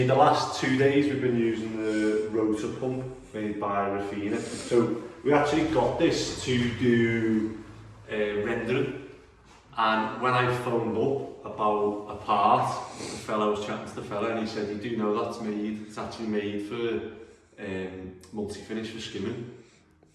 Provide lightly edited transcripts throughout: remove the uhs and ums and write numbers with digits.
In the last 2 days we've been using the RotaPump made by REFINA. So we actually got this to do rendering, and when I phoned up about a part, the fellow was chatting to the fellow and he said, "You do know that's made, it's actually made for multi-finish for skimming."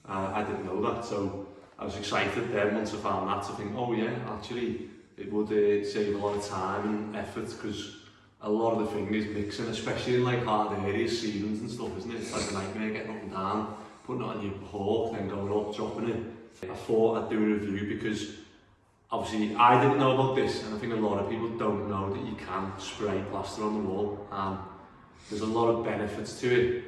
I didn't know that, so I was excited then once I found that to think, oh yeah, actually it would save a lot of time and effort, because a lot of the thing is mixing, especially in like hard areas, ceilings and stuff, isn't it? It's like a nightmare getting up and down, putting it on your hawk, then going up, dropping it. I thought I'd do a review because obviously I didn't know about this, and I think a lot of people don't know that you can spray plaster on the wall, and there's a lot of benefits to it,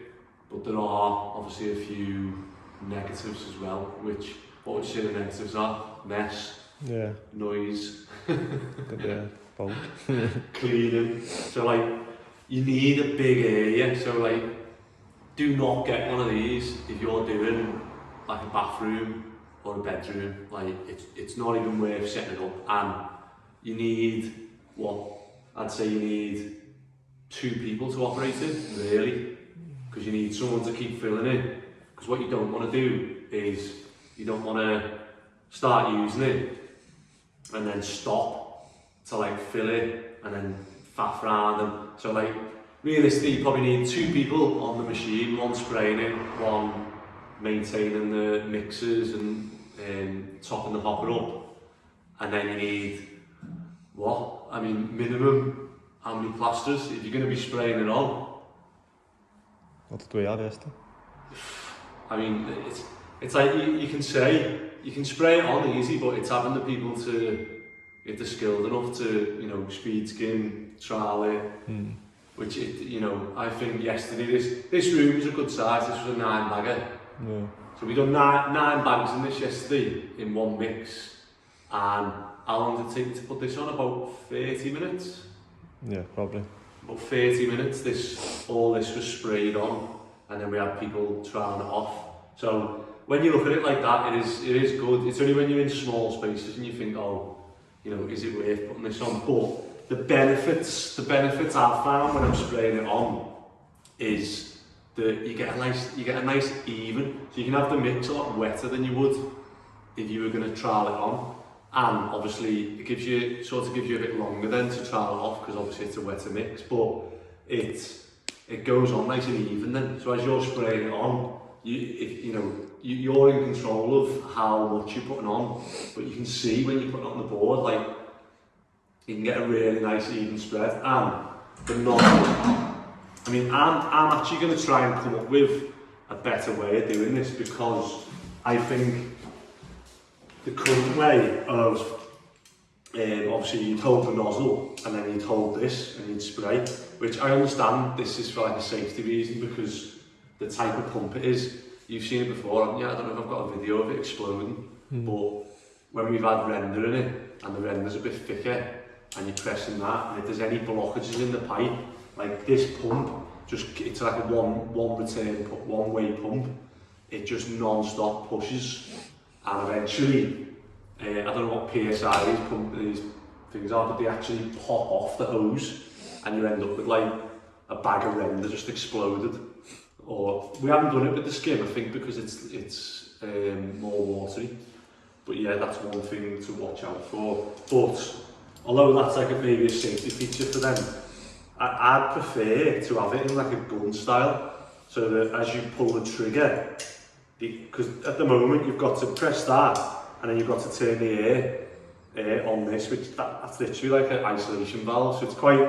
but there are obviously a few negatives as well, which, what would you say the negatives are? Mess, yeah, noise, yeah, both. cleaning. So like, you need a big area, so like, do not get one of these if you're doing like a bathroom or a bedroom. Like, it's not even worth setting it up, and you need, what, I'd say you need 2 people to operate it, really, because you need someone to keep filling it. Because what you don't want to do is, you don't want to start using it and then stop to like fill it and then faff around. And so like, realistically you probably need 2 people on the machine, one spraying it, one maintaining the mixers and topping the hopper up. And then you need, what? I mean, minimum, how many plasters if you're going to be spraying it on? Wat doe jij eerst? I mean, it's like you can say, you can spray it on easy, but it's having the people to get the skilled enough to, you know, speed skim, trial it, which, you know, I think yesterday, this room was a good size, this was a 9 bagger. Yeah. So we done 9 bags in this yesterday, in one mix, and how long did it take to put this on? About 30 minutes? Yeah, probably. About 30 minutes, all this was sprayed on, and then we had people trying it off. So when you look at it like that, it is good. It's only when you're in small spaces and you think, oh, you know, is it worth putting this on? But the benefits I've found when I'm spraying it on is that you get a nice even. So you can have the mix a lot wetter than you would if you were going to trial it on. And obviously it gives you a bit longer then to trial it off, because obviously it's a wetter mix, but it goes on nice and even then. So as you're spraying it on, you're in control of how much you're putting on, but you can see when you put it on the board, like, you can get a really nice even spread. And the nozzle, I mean, I'm actually going to try and come up with a better way of doing this, because I think the current way of, obviously you'd hold the nozzle and then you'd hold this and you'd spray, which I understand this is for like a safety reason, because the type of pump it is. You've seen it before, haven't you? I don't know if I've got a video of it exploding, but when we've had render in it and the render's a bit thicker and you're pressing that, and if there's any blockages in the pipe, like this pump, it's like a one-way pump. It just non-stop pushes, and eventually, I don't know what PSI these things are, but they actually pop off the hose and you end up with like a bag of render just exploded. Or we haven't done it with the skim, I think, because it's more watery. But yeah, that's one thing to watch out for. But although that's like maybe a safety feature for them, I'd prefer to have it in like a gun style, so that as you pull the trigger, because at the moment you've got to press that and then you've got to turn the air on this, which that's literally like an isolation valve. So it's quite,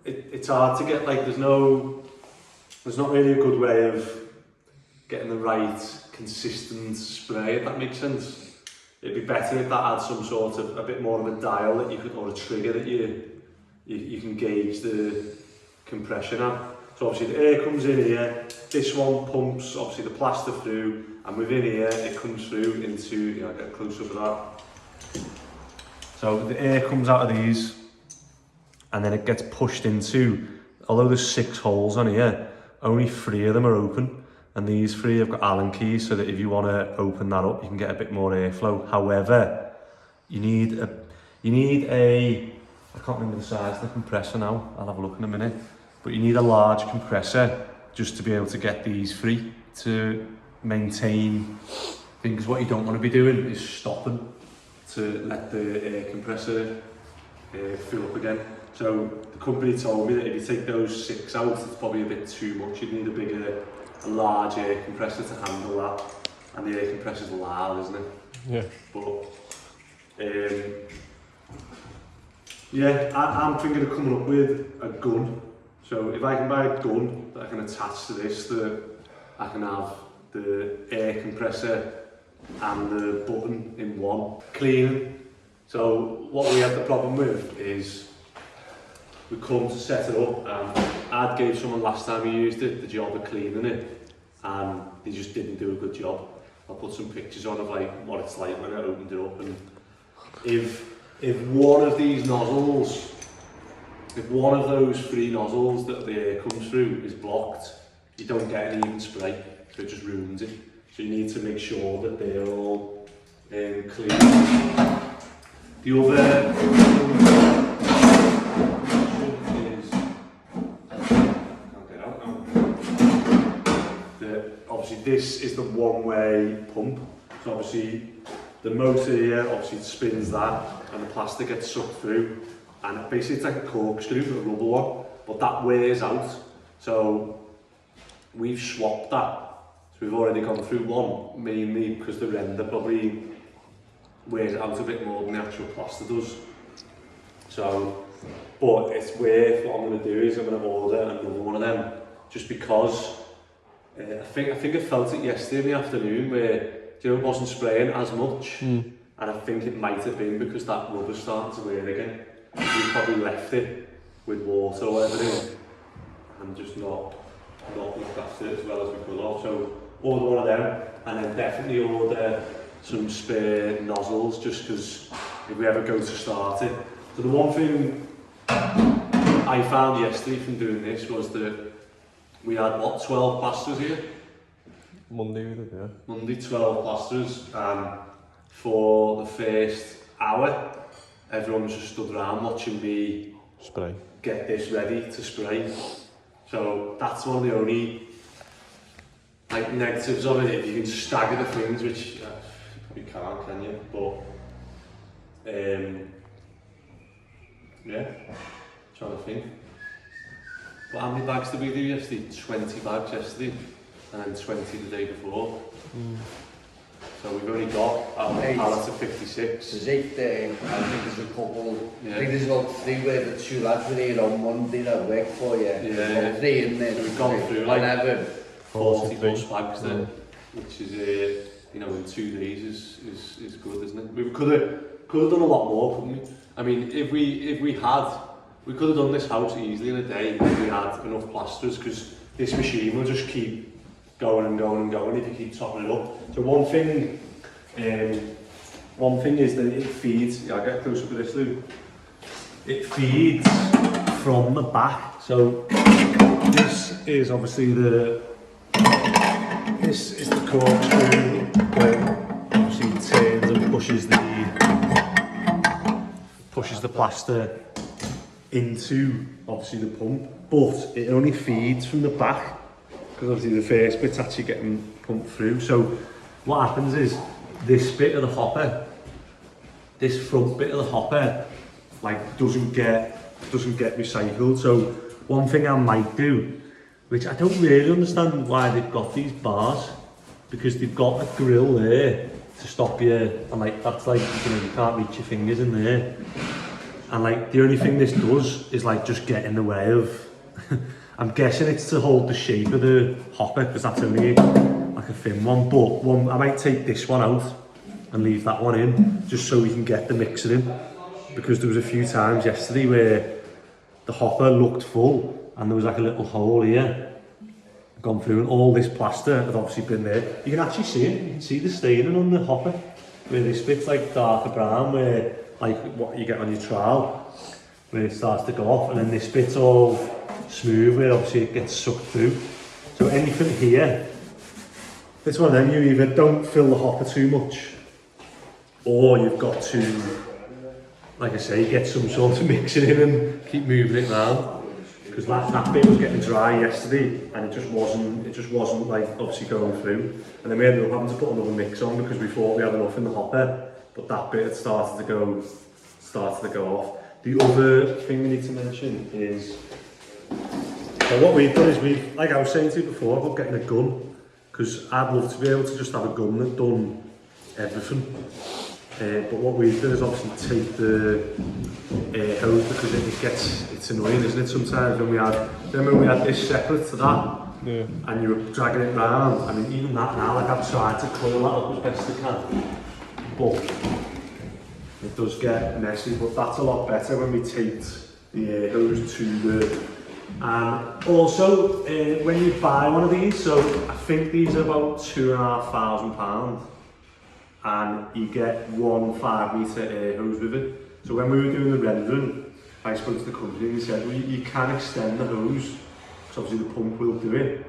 it's hard to get, like, there's not really a good way of getting the right consistent spray, if that makes sense. It'd be better if that had some sort of, a bit more of a dial that you could, or a trigger that you can gauge the compression at. So obviously the air comes in here, this one pumps obviously the plaster through, and within here it comes through into, you know, get close up to that. So the air comes out of these, and then it gets pushed into, although there's 6 holes on here, only 3 of them are open, and these 3 have got Allen keys, so that if you want to open that up, you can get a bit more airflow. However, you need a, I can't remember the size of the compressor now, I'll have a look in a minute, but you need a large compressor just to be able to get these free to maintain things. What you don't want to be doing is stopping to let the air compressor fill up again. So the company told me that if you take those 6 out, it's probably a bit too much. You need a large air compressor to handle that, and the air compressor's loud, isn't it? Yeah. But yeah, I'm thinking of coming up with a gun. So if I can buy a gun that I can attach to this, that I can have the air compressor and the button in one. Cleaning. So what we had the problem with is we come to set it up, and I gave someone last time he used it the job of cleaning it, and they just didn't do a good job. I'll put some pictures on of like what it's like when I opened it up, and if one of these nozzles, if one of those 3 nozzles that the air comes through is blocked, you don't get any even spray, so it just ruins it. So you need to make sure that they're all clean. The other is, obviously this is the one-way pump. So obviously the motor here obviously spins that, and the plaster gets sucked through, and basically it's like a corkscrew, a rubber one, but that wears out. So we've swapped that. So we've already gone through one, mainly because the render probably wears out a bit more than the actual plaster does. So, but it's worth, what I'm going to do is I'm going to order another one of them, just because I think I felt it yesterday in the afternoon where, you know, it wasn't spraying as much, and I think it might have been because that rubber's starting to wear again. We probably left it with water or whatever in, and just not looked after it as well as we could have. So order one of them, and then definitely order some spare nozzles, just because if we ever go to start it. So the one thing I found yesterday from doing this was that we had, what, 12 plasters here? Monday we did, yeah. Monday, 12 plasters, and for the first hour, everyone was just stood around watching me spray, get this ready to spray. So that's one of the only like negatives of it. If you can stagger the things, which you probably can't, can you? But yeah, trying to think. But how many bags did we do yesterday? 20 bags yesterday, and then 20 the day before. So we've only got a pallet of 56. There's 8 there, I think there's a couple, Yeah. I think there's about 3 where the 2 lads were here on Monday that work for you. Yeah, There's yeah. about 3 in there. So we've gone through like 11. 40 plus bags there, which is, you know, in 2 days is good, isn't it? We could have done a lot more, couldn't we? I mean, if we had, we could have done this house easily in a day if we had enough plasters, because this machine will just keep going and going and going if you keep topping it up. So one thing is that it feeds, yeah, I'll get closer to this, Lou. It feeds from the back. So this is obviously this is the corkscrew where obviously it turns and pushes the plaster into obviously the pump, but it only feeds from the back because obviously the first bit's actually getting pumped through. So what happens is this bit of the hopper, this front bit of the hopper, like doesn't get recycled. So one thing I might do, which I don't really understand why they've got these bars, because they've got a grill there to stop you, and like that's like, you know, you can't reach your fingers in there, and like the only thing this does is like just get in the way of I'm guessing it's to hold the shape of the hopper, because that's only like a thin one, but I might take this one out and leave that one in, just so we can get the mixer in, because there was a few times yesterday where the hopper looked full and there was like a little hole here gone through, and all this plaster had obviously been there. You can actually see it, you can see the staining on the hopper, where this bit's like darker brown, where like what you get on your trowel, where it starts to go off, and then this bit's all smooth where obviously it gets sucked through. So anything here, it's one of them, you either don't fill the hopper too much, or you've got to, like I say, get some sort of mixer in and keep moving it around. because that bit was getting dry yesterday, and it just wasn't like obviously going through. And then we ended up having to put another mix on because we thought we had enough in the hopper, but that bit had started to go off. The other thing we need to mention is, so what we've done is like I was saying to you before about getting a gun, because I'd love to be able to just have a gun that done everything. But what we've done is obviously take the hose, because it's annoying, isn't it, sometimes when we had this separate to that, Yeah. and you were dragging it round. I mean, even that now, like I've tried to coil that up as best I can, but it does get messy. But that's a lot better when we take the hose to the. And also, when you buy one of these, so I think these are about £2,500. And you get one 5-metre air hose with it. So when we were doing the rendering, I spoke to the company and they said, well, you can extend the hose, because obviously the pump will do it.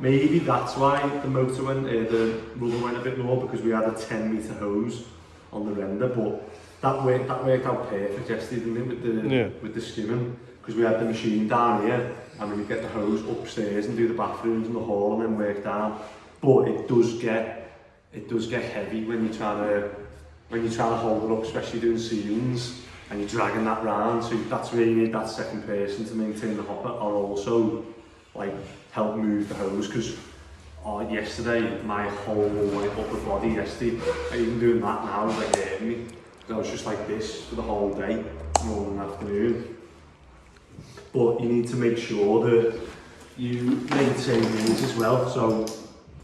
Maybe that's why the motor went, the rubber went a bit more, because we had a 10-metre hose on the render, but that worked out perfect yesterday, didn't it, with the skimming, because we had the machine down here, and then we get the hose upstairs and do the bathrooms and the hall and then work down. But it does get heavy when you're trying to hold it up, especially doing ceilings, and you're dragging that round. So that's where you need that second person to maintain the hopper, and also like help move the hose. Because yesterday my whole upper body yesterday, even doing that now, was like hurting me. I was just like this for the whole day, morning and afternoon. But you need to make sure that you maintain these as well. So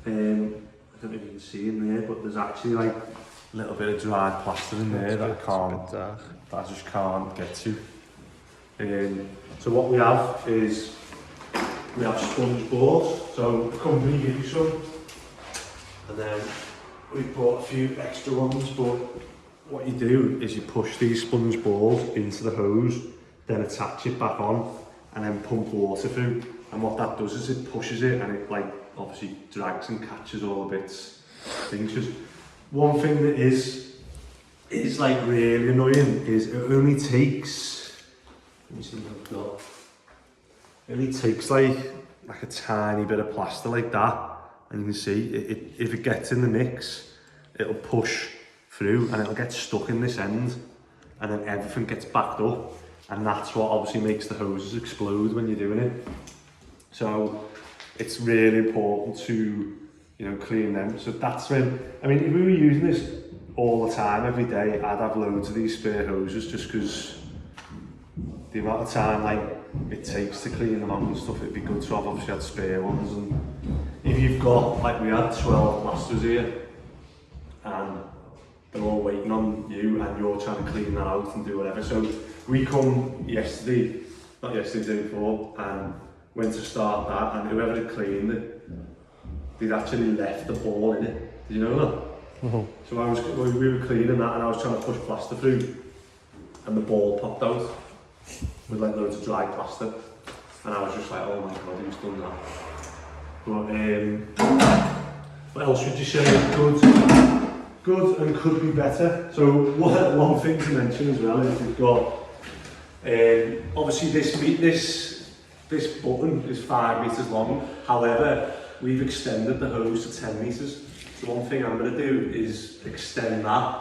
I don't know if you can see in there, but there's actually like a little bit of dried plaster in there that I just can't get to. So what we have is, we have sponge balls. So the company gives you some, and then we bought a few extra ones, but what you do is you push these sponge balls into the hose, then attach it back on, and then pump water through. And what that does is it pushes it, and it like obviously drags and catches all the bits. Things. Just one thing that is like really annoying is it only takes. Let me see what I've got. It only takes like a tiny bit of plaster like that, and you can see if it gets in the mix, it'll push through and it'll get stuck in this end, and then everything gets backed up, and that's what obviously makes the hoses explode when you're doing it. So it's really important to, clean them. So that's when, I mean, if we were using this all the time, every day, I'd have loads of these spare hoses, just because the amount of time it takes to clean them out and stuff, it'd be good to have obviously had spare ones. And if you've got, like we had 12 plasters here, and they're all waiting on you, and you're trying to clean that out and do whatever. So we come day before, and went to start that, and whoever had cleaned it, they'd actually left the ball in it. Did you know that? Mm-hmm. So we were cleaning that, and I was trying to push plaster through, and the ball popped out with like loads of dry plaster, and I was just like, oh my god, who's done that? But what else would you say? Good and could be better. So one thing to mention as well is we've got obviously this button is 5 metres long. However, we've extended the hose to 10 metres. So one thing I'm going to do is extend that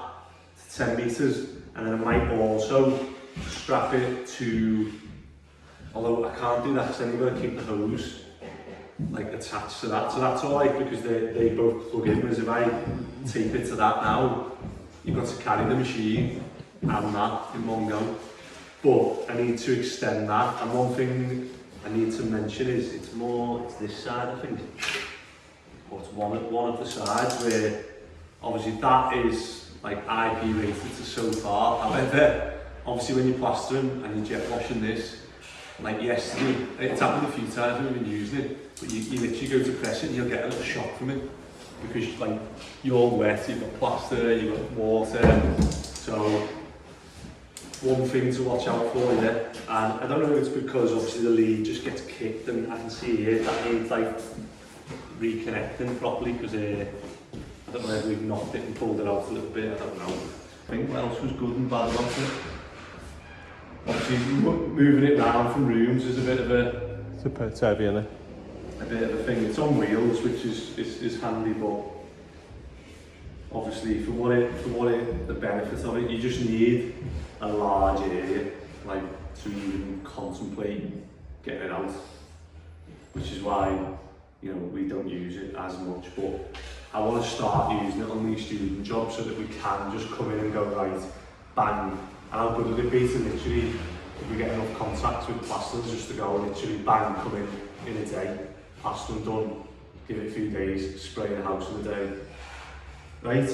to 10 metres, and then I might also strap it to, although I can't do that because then you're going to keep the hose like attached to that. So that's alright, because they both plug in. Whereas if I tape it to that now, you've got to carry the machine and that in one go. But I need to extend that, and one thing I need to mention is it's this side, I think, or it's one of the sides where obviously that is like IP rated to so far. However, obviously when you're plastering and you're jet washing this, like yesterday, it's happened a few times when we've been using it, but you literally go to press it and you'll get a little shock from it, because like you're all wet, you've got plaster, you've got water. So one thing to watch out for, and I don't know if it's because obviously the lead just gets kicked, and I can see here that needs like reconnecting properly, because I don't know if we've knocked it and pulled it out a little bit, I don't know. I think what else was good and bad about it? obviously moving it round from rooms is a bit of a It's heavy, isn't it? a bit of a thing. It's on wheels, which is handy, but obviously the benefit of it, you just need a large area, like, to even contemplate getting it out, which is why, you know, we don't use it as much. But I want to start using it on these student jobs so that we can just come in and go, right, bang. And how good would it be to literally, if we get enough contacts with plasters, just to go literally bang, come in a day, plaster and done, give it a few days, spray the house in a day. Right,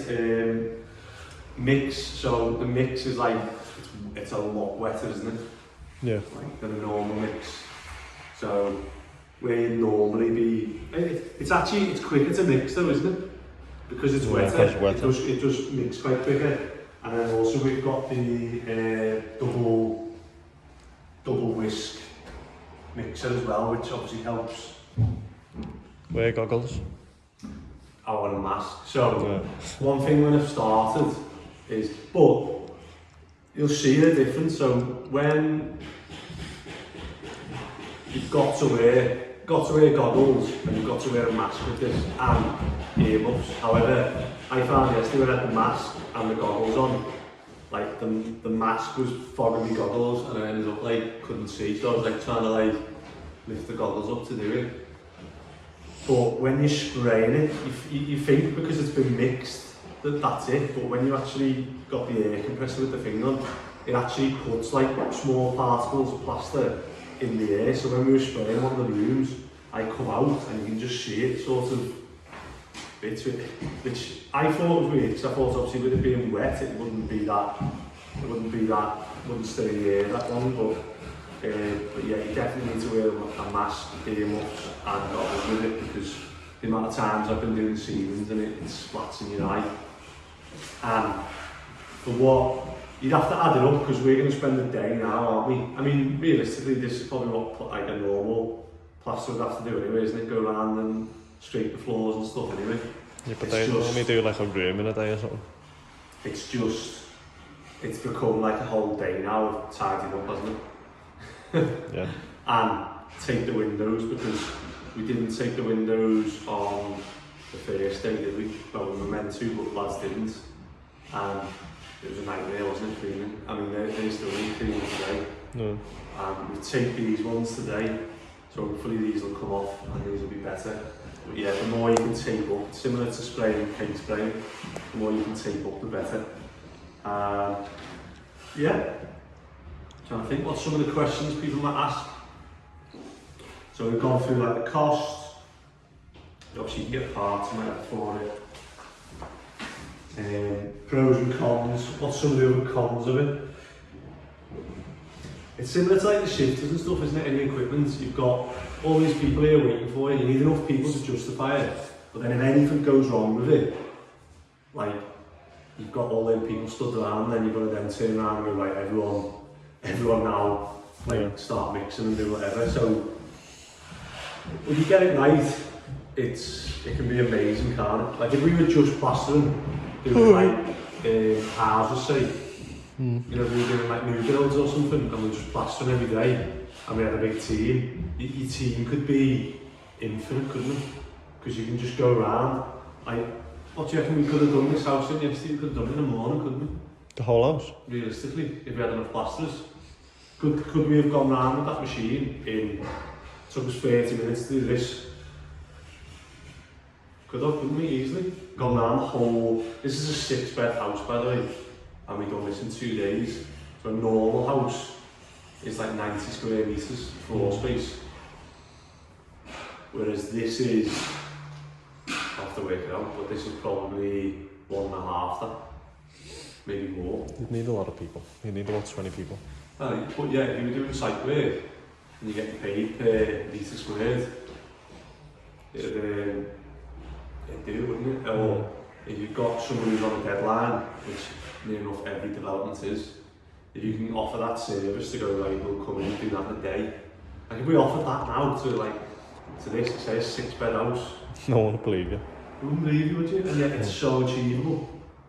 mix, so the mix is like, it's a lot wetter, isn't it? Yeah. Like than a normal mix. So where you normally be, it's quicker to mix though, isn't it? Because it's wetter, it does mix quite quicker. And then also we've got the double whisk mixer as well, which obviously helps. Wear goggles. I want a mask. So one thing when I've started is, but you'll see the difference. So when you've got to wear goggles and you've got to wear a mask with this and earmuffs. However, I found yesterday when I had the mask and the goggles on, like the mask was fogging me goggles and I ended up like couldn't see, so I was like trying to like lift the goggles up to do it. But when you're spraying it, you think because it's been mixed that that's it, but when you actually got the air compressor with the thing on, it actually puts like small particles of plaster in the air. So when we were spraying one of the rooms, I come out and you can just see it sort of bits with it, which I thought was weird because I thought obviously with it being wet it wouldn't stay in the air that long, but yeah, you definitely need to wear a mask, earmuffs and goggles with it, because the amount of times I've been doing ceilings and it splats in your eye. And for what, you'd have to add it up because we're going to spend the day now, aren't we? I mean, realistically, this is probably what like a normal plaster would have to do anyway, isn't it? Go around and scrape the floors and stuff anyway. Yeah, but they only do like a room in a day or something. It's become like a whole day now of tidying up, hasn't it? Yeah. And take the windows, because we didn't take the windows on the first day, did we? Well, we were meant to, but lads didn't. And it was a nightmare, wasn't it, cleaning? I mean, they still need cleaning today. No. And we take these ones today, so hopefully these will come off and these will be better. But yeah, the more you can tape up, similar to spraying paint spraying, the more you can tape up, the better. Yeah. Trying to think what some of the questions people might ask. So we've gone through like the cost. Obviously you can get parts made for it. Pros and cons. What's some of the other cons of it? It's similar to like the shifters and stuff, isn't it? Any equipment, you've got all these people here waiting for you. You need enough people to justify it. But then if anything goes wrong with it, like you've got all them people stood around, then you've got to then turn around and go, right, everyone now, like start mixing and do whatever. So if you get it right, it can be amazing, can't it? Like if we were just plastering, doing like houses, say, you know, we were doing like new builds or something, and we were just plastering every day, and we had a big team. Your team could be infinite, couldn't it? Because you can just go around. Like, what do you reckon we could have done this house in yesterday? We could have done it in the morning, couldn't we? The whole house? Realistically, if we had enough plasters. Could we have gone round with that machine in, took us 30 minutes to do this? Couldn't we easily? Gone round the whole, this is a 6-bed house by the way, and we've done this in 2 days. So a normal house is like 90 square metres floor space. Whereas this is, I'll have to work it out, but this is probably 1.5 that, maybe more. You'd need a lot of people. You'd need about 20 people. But yeah, if you were doing site work and you get paid per metre squared, it'd do, wouldn't it? Or if you've got someone who's on a deadline, which near enough every development is, if you can offer that service to go, right, we'll come in and do that in a day. Like if we offered that now to this, it says 6-bed house. No one would believe you. You wouldn't believe you, would you? And yet it's so achievable.